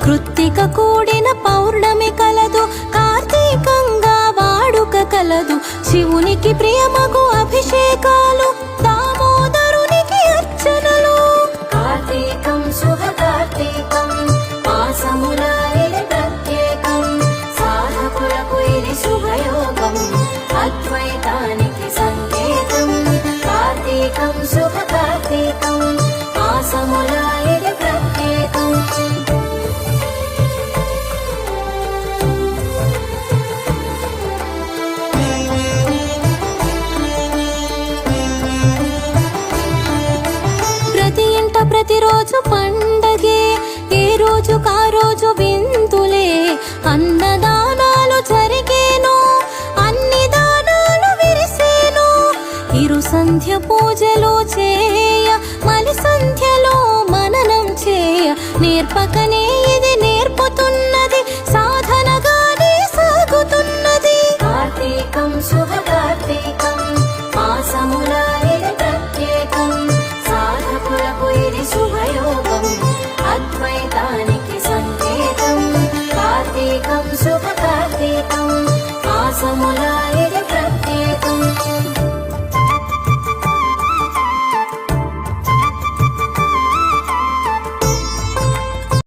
కృత్తిక కూడిన పౌర్ణమి కలదు, కార్తీకంగా వాడుక కలదు. శివునికి ప్రియమగు అభిషేకాలు, దామోదరునికి అర్చనలు. కార్తీకం శుభ కార్తీకం, మాసముల ఇది ప్రత్యేకం. సాధకులకు ఇది శుభయోగం, అద్వైతానికి సంకేతం. కార్తీకం శుభ కార్తీకం, మాసముల ఇది ప్రత్యేకం. ప్రతి ఇంట ప్రతిరోజు పండగే, ఏ రోజు కా రోజు విందులే. అన్నదానాలు జరిగేను, అన్ని దానాలు విరిసేను. ఇరు సంధ్య పూజలు చేయ, మలి సంధ్యలో మననం చేయ. నేర్పకనే ఇది నేర్పుతున్నది, సాధనగానే సాగుతున్నది. కార్తీకం శుభ కార్తీకం,